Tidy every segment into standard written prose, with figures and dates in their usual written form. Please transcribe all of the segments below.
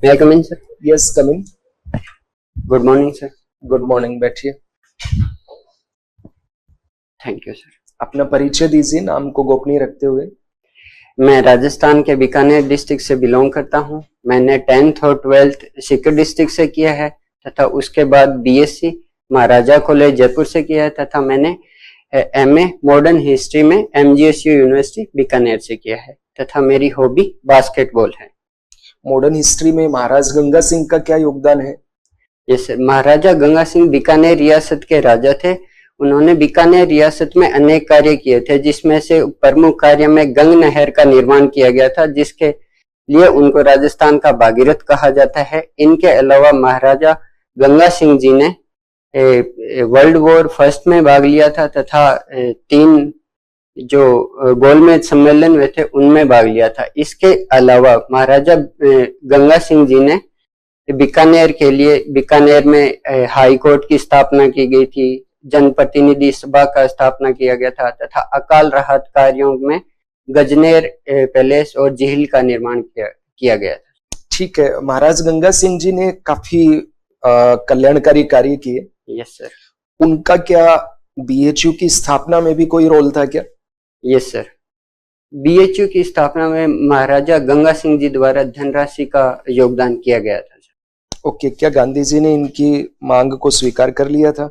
May I come in, sir? Yes, come in. Good morning, sir. Good morning, बैठिए. Thank you, sir. अपना परिचय दीजिए नाम को गोपनीय रखते हुए. मैं राजस्थान के बीकानेर डिस्ट्रिक्ट से बिलोंग करता हूँ. मैंने 10th और 12th सीकर डिस्ट्रिक्ट से किया है तथा उसके बाद बीएससी महाराजा कॉलेज जयपुर से किया है तथा मैंने एमए मॉडर्न हिस्ट्री में एमजीएसयू यूनिवर्सिटी बीकानेर से किया है तथा मेरी हॉबी बास्केटबॉल है. मॉडर्न हिस्ट्री में महाराज गंगा सिंह का क्या योगदान है? Yes sir. महाराजा गंगा सिंह बीकानेर रियासत के राजा थे. उन्होंने बीकानेर रियासत में अनेक कार्य किए थे जिसमें से प्रमुख कार्य में गंग नहर का निर्माण किया गया था जिसके लिए उनको राजस्थान का भागीरथ कहा जाता है. इनके अलावा महाराजा गंगा सिंह जी ने वर्ल्ड वॉर फर्स्ट में भाग लिया था तथा 3 जो गोलमेज सम्मेलन हुए थे उनमें भाग लिया था. इसके अलावा महाराजा गंगा सिंह जी ने बीकानेर के लिए बीकानेर में हाई कोर्ट की स्थापना की गई थी, जनप्रतिनिधि सभा का स्थापना किया गया था तथा अकाल राहत कार्यों में गजनेर पैलेस और झील का निर्माण किया गया था. ठीक है. महाराज गंगा सिंह जी ने काफी कल्याणकारी कार्य किए. Yes sir. उनका क्या बीएचयू की स्थापना में भी कोई रोल था क्या? Yes sir. बीएचयू की स्थापना में महाराजा गंगा सिंह जी द्वारा धनराशि का योगदान किया गया था. ओके. क्या गांधी जी ने इनकी मांग को स्वीकार कर लिया था?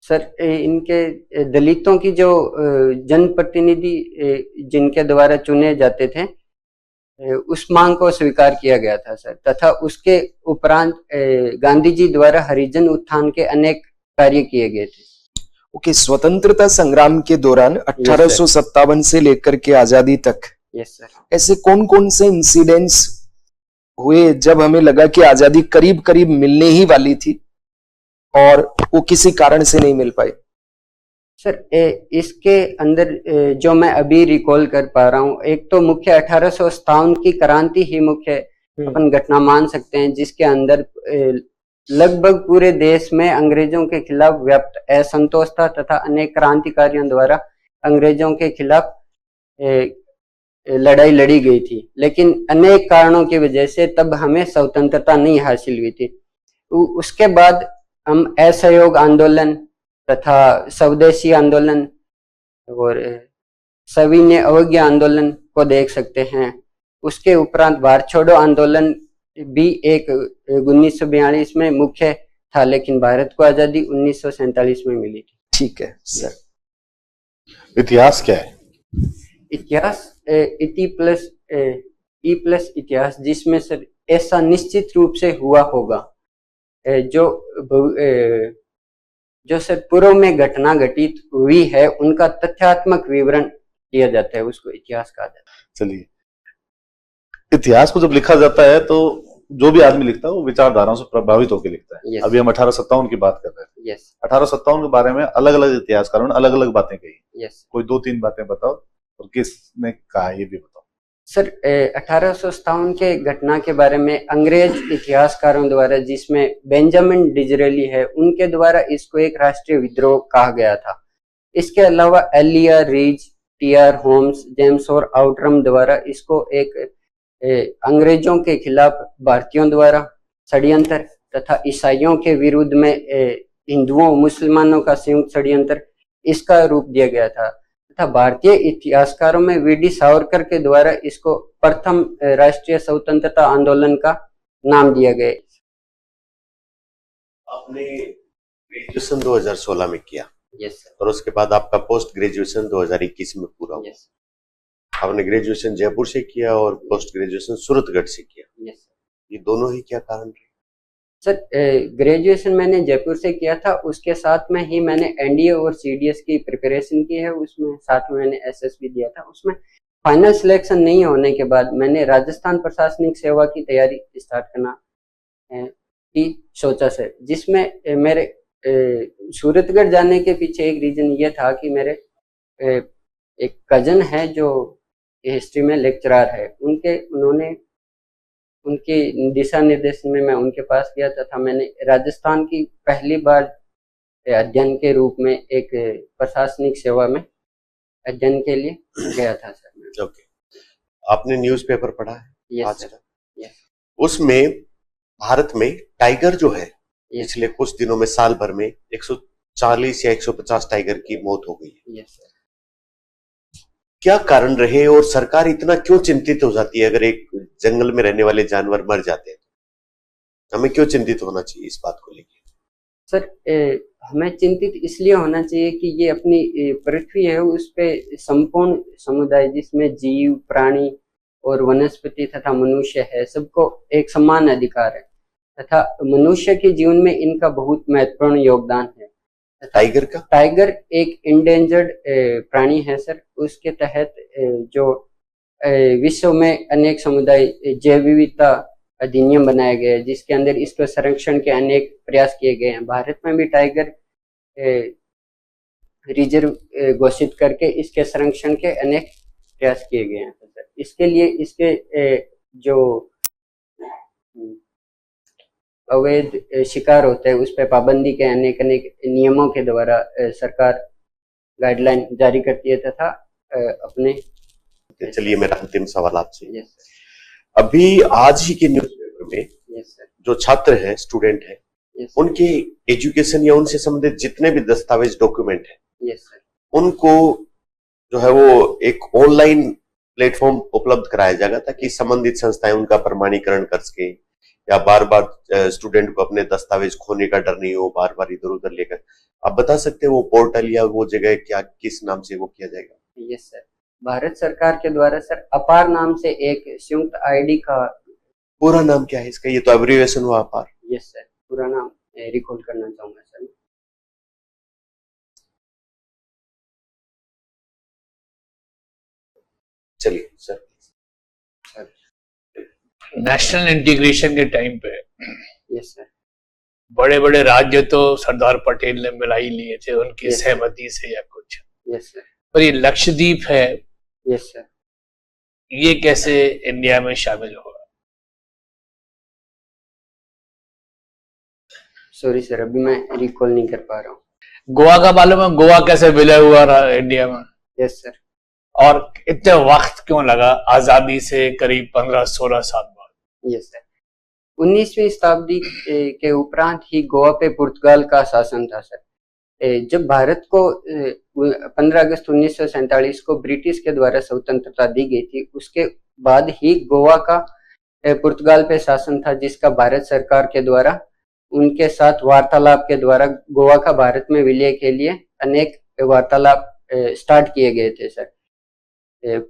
सर, इनके दलितों की जो जनप्रतिनिधि जिनके द्वारा चुने जाते थे उस मांग को स्वीकार किया गया था सर तथा उसके उपरांत गांधी जी द्वारा हरिजन उत्थान के अनेक कार्य किए गए थे. ओके. स्वतंत्रता संग्राम के दौरान 1857 से लेकर के आजादी तक यस सर ऐसे कौन कौन से इंसिडेंट्स हुए जब हमें लगा कि आजादी करीब करीब मिलने ही वाली थी और वो किसी कारण से नहीं मिल पाई? सर, इसके अंदर जो मैं अभी रिकॉल कर पा रहा हूँ, एक तो मुख्य 1857 की क्रांति ही मुख्य अपन घटना मान सकते हैं जिसके अंदर लगभग पूरे देश में अंग्रेजों के खिलाफ व्याप्त असंतोष था तथा अनेक क्रांतिकारियों द्वारा अंग्रेजों के खिलाफ लड़ाई लड़ी गई थी. लेकिन अनेक कारणों की वजह से तब हमें स्वतंत्रता नहीं हासिल हुई थी. उसके बाद हम असहयोग आंदोलन तथा स्वदेशी आंदोलन और सविनय अवज्ञा आंदोलन को देख सकते हैं. उसके उपरांत भारत छोड़ो आंदोलन भी एक 1942 में मुख्य था लेकिन भारत को आजादी 1947 में मिली थी. ठीक है सर. इतिहास क्या है? इतिहास इति प्लस ई प्लस इतिहास जिसमें सर ऐसा निश्चित रूप से हुआ होगा जो सर पूर्व में घटना घटित हुई है उनका तथ्यात्मक विवरण किया जाता है, उसको इतिहास कहा जाता है. चलिए, इतिहास को जब लिखा जाता है तो जो भी आदमी लिखता है वो विचारधाराओं से प्रभावित होकर लिखता है. yes. अभी हम 1857 की बात कर रहे थे. yes. 1857 के बारे में अलग अलग इतिहासकारों ने अलग अलग बातें कही. yes. कोई 2-3 बातें बताओ और किसने कहा ये भी बताओ. सर, 1857 के घटना के बारे में अंग्रेज इतिहासकारों द्वारा जिसमें बेंजामिन डिजरेली है उनके द्वारा इसको एक राष्ट्रीय विद्रोह कहा गया था. इसके अलावा एलियर रीज, टीआर होम्स, जेम्स और आउटरम द्वारा इसको एक अंग्रेजों के खिलाफ भारतीयों द्वारा षड्यंत्र तथा ईसाइयों के विरुद्ध में हिंदुओं मुसलमानों का संयुक्त षड्यंत्र इसका रूप दिया गया था तथा भारतीय इतिहासकारों में वीडी सावरकर के द्वारा इसको प्रथम राष्ट्रीय स्वतंत्रता आंदोलन का नाम दिया गया. आपने ग्रेजुएशन 2016 में किया. Yes sir. और उसके बाद आपका पोस्ट ग्रेजुएशन 2021 में पूरा हुआ. यस. आपने ग्रेजुएशन जयपुर से किया और पोस्ट ग्रेजुएशन सूरतगढ़ से किया. यस. ये दोनों ही क्या कारण रहे? सर, ग्रेजुएशन मैंने जयपुर से किया था. उसके साथ में ही मैंने एनडीए और सीडीएस की प्रिपरेशन की है. उसमें साथ में मैंने एसएस भी दिया था. उसमें फाइनल सिलेक्शन नहीं होने के बाद मैंने राजस्थान प्रशासनिक सेवा की तैयारी स्टार्ट करना की सोचा सर, जिसमें मेरे सूरतगढ़ जाने के पीछे एक रीजन ये था कि मेरे एक कजन है जो हिस्ट्री में लेक्चरर है. उन्होंने उनके दिशा निर्देशन में मैं उनके पास गया तथा मैंने राजस्थान की पहली बार अध्ययन के रूप में एक प्रशासनिक सेवा में अध्ययन के लिए गया था सर. ओके. आपने न्यूज़पेपर पढ़ा है यस आज सर। का? यस उसमें भारत में टाइगर जो है यस पिछले कुछ दिनों में साल भर में 140 या 150 टाइगर की मौत हो गई है। Yes sir. क्या कारण रहे और सरकार इतना क्यों चिंतित हो जाती है अगर एक जंगल में रहने वाले जानवर मर जाते हैं? हमें क्यों चिंतित होना चाहिए इस बात को लेकर? सर हमें चिंतित इसलिए होना चाहिए कि ये अपनी पृथ्वी है, उस पे संपूर्ण समुदाय जिसमें जीव, प्राणी और वनस्पति तथा मनुष्य है, सबको एक समान अधिकार है तथा मनुष्य के जीवन में इनका बहुत महत्वपूर्ण योगदान है। टाइगर का? टाइगर एक इंडेंजर्ड प्राणी है सर। उसके तहत जो विश्व में अनेक समुदाय जैव विविधता अधिनियम बनाया गया है, जिसके अंदर इसके संरक्षण के अनेक प्रयास किए गए हैं। भारत में भी टाइगर रिजर्व घोषित करके इसके संरक्षण के अनेक प्रयास किए गए हैं सर। इसके लिए इसके जो अवैध शिकार होते हैं उस पर पाबंदी के अनेक नियमों के द्वारा सरकार गाइडलाइन जारी करती है तथा अपने। चलिए मेरा अंतिम सवाल आपसे। यस अभी आज ही के न्यूज़पेपर में सर। Yes sir. जो छात्र हैं, स्टूडेंट हैं, यस उनके एजुकेशन या उनसे संबंधित जितने भी दस्तावेज, डॉक्यूमेंट हैं, यस सर। उनको जो है वो एक ऑनलाइन प्लेटफॉर्म उपलब्ध कराया जाएगा ताकि संबंधित संस्थाएं उनका प्रमाणीकरण कर सके या बार बार स्टूडेंट को अपने दस्तावेज खोने का डर नहीं हो, बार बार इधर उधर लेकर। आप बता सकते हैं वो पोर्टल या वो जगह क्या, किस नाम से वो किया जाएगा? Yes sir. भारत सरकार के द्वारा सर अपार नाम से एक संयुक्त आईडी का। पूरा नाम क्या है इसका? ये तो एब्रिविएशन हुआ, अपार। Yes sir. पूरा नाम रिकॉल करना चाहूंगा सर। चलिए सर। नेशनल इंटीग्रेशन के टाइम पे यस सर। बड़े बड़े राज्य तो सरदार पटेल ने मिला ही लिए थे उनकी Yes, sir. सहमति से या कुछ, यस सर। पर ये लक्षद्वीप है, यस सर। ये कैसे इंडिया में शामिल होगा? सॉरी सर, अभी मैं रिकॉल नहीं कर पा रहा हूँ। गोवा का मालूम है, गोवा कैसे विलय हुआ रहा इंडिया में? Yes sir. और इतने वक्त क्यों लगा आजादी से करीब 15-16 साल बाद? Yes sir. 19वीं शताब्दी के उपरांत ही गोवा पे पुर्तगाल का शासन था सर। जब भारत को 15 अगस्त 1947 को ब्रिटिश के द्वारा स्वतंत्रता दी गई थी, उसके बाद ही गोवा का पुर्तगाल पे शासन था, जिसका भारत सरकार के द्वारा उनके साथ वार्तालाप के द्वारा गोवा का भारत में विलय के लिए अनेक वार्तालाप स्टार्ट किए गए थे सर।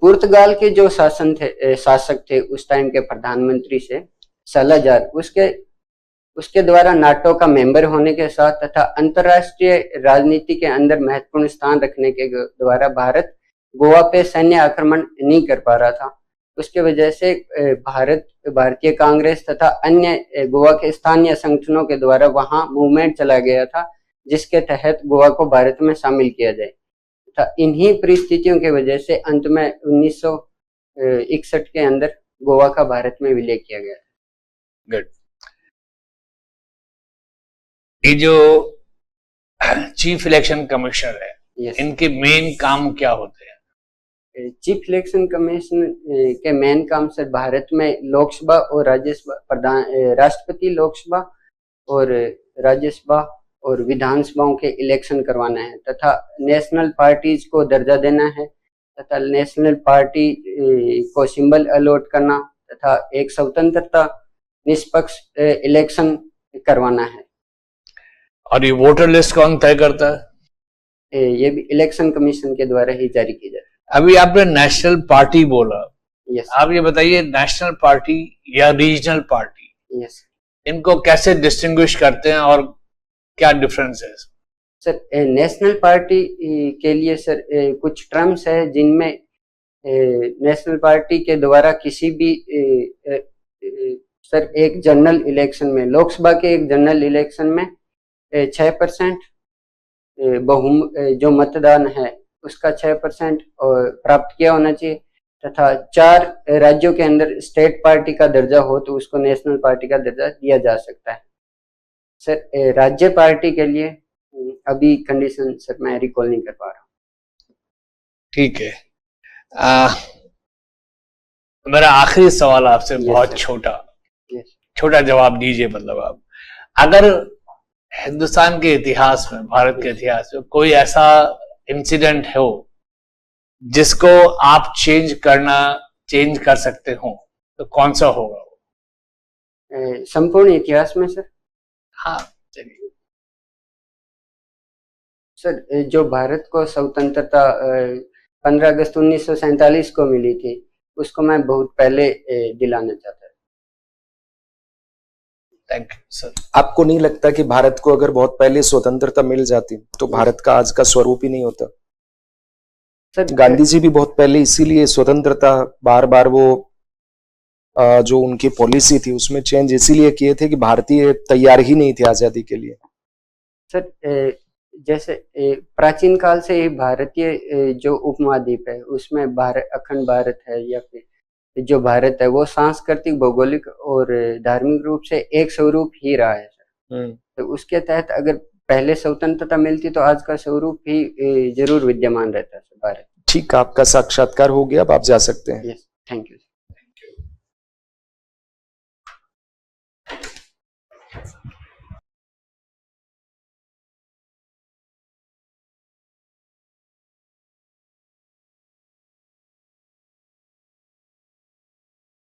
पुर्तगाल के जो शासक थे उस टाइम के प्रधानमंत्री से सालाजार, उसके द्वारा नाटो का मेंबर होने के साथ तथा अंतर्राष्ट्रीय राजनीति के अंदर महत्वपूर्ण स्थान रखने के द्वारा भारत गोवा पे सैन्य आक्रमण नहीं कर पा रहा था। उसके वजह से भारतीय कांग्रेस तथा अन्य गोवा के स्थानीय संगठनों के द्वारा वहां मूवमेंट चला गया था, जिसके तहत गोवा को भारत में शामिल किया जाए। इन्हीं परिस्थितियों की वजह से अंत में 1961 के अंदर गोवा का भारत में विलय किया गया। गुड। ये जो चीफ इलेक्शन कमिश्नर है, Yes. इनके मेन काम क्या होते हैं? चीफ इलेक्शन कमीशन के मेन काम सर भारत में लोकसभा और राज्यसभा राष्ट्रपति, लोकसभा और राज्यसभा और विधानसभाओं के इलेक्शन करवाना है तथा नेशनल पार्टीज को दर्जा देना है तथा नेशनल पार्टी को सिंबल अलॉट करना तथा एक स्वतंत्रता निष्पक्ष इलेक्शन करवाना है। और ये वोटर लिस्ट कौन तय करता है? ये भी इलेक्शन कमीशन के द्वारा ही जारी की जाती है। अभी आपने नेशनल पार्टी बोला, यस आप ये बताइए नेशनल पार्टी या रीजनल पार्टी, यस इनको कैसे डिस्टिंग्विश करते हैं और क्या डिफरेंस है? सर, नेशनल पार्टी के लिए सर कुछ टर्म्स है जिनमें नेशनल पार्टी के द्वारा किसी भी सर एक जनरल इलेक्शन में, लोकसभा के एक जनरल इलेक्शन में 6% जो मतदान है उसका 6% प्राप्त किया होना चाहिए तथा 4 राज्यों के अंदर स्टेट पार्टी का दर्जा हो तो उसको नेशनल पार्टी का दर्जा दिया जा सकता है। सर राज्य पार्टी के लिए अभी कंडीशन सर मैं रिकॉल नहीं कर पा रहा हूँ। ठीक है। मेरा आखिरी सवाल आपसे Yes, बहुत sir. छोटा जवाब दीजिए। मतलब आप, अगर हिंदुस्तान के इतिहास में, भारत के इतिहास में कोई ऐसा इंसिडेंट हो जिसको आप चेंज कर सकते हो, तो कौन सा होगा वो? संपूर्ण इतिहास में सर? हाँ, चलिए। सर, जो भारत को स्वतंत्रता 15 अगस्त 1947 को मिली थी, उसको मैं बहुत पहले दिलाना चाहता हूँ। Thank you sir. आपको नहीं लगता कि भारत को अगर बहुत पहले स्वतंत्रता मिल जाती तो भारत का आज का स्वरूप ही नहीं होता? सर, गांधी जी भी बहुत पहले इसीलिए स्वतंत्रता बार बार वो जो उनकी पॉलिसी थी उसमें चेंज इसीलिए किए थे कि भारतीय तैयार ही नहीं थे आजादी के लिए। सर, जैसे प्राचीन काल से ही भारतीय जो उपमहाद्वीप है उसमें अखंड भारत है, या फिर जो भारत है वो सांस्कृतिक, भौगोलिक और धार्मिक रूप से एक स्वरूप ही रहा है सर। तो उसके तहत अगर पहले स्वतंत्रता मिलती तो आज का स्वरूप ही जरूर विद्यमान रहता है भारत। ठीक, आपका साक्षात्कार हो गया, अब आप जा सकते हैं। यस।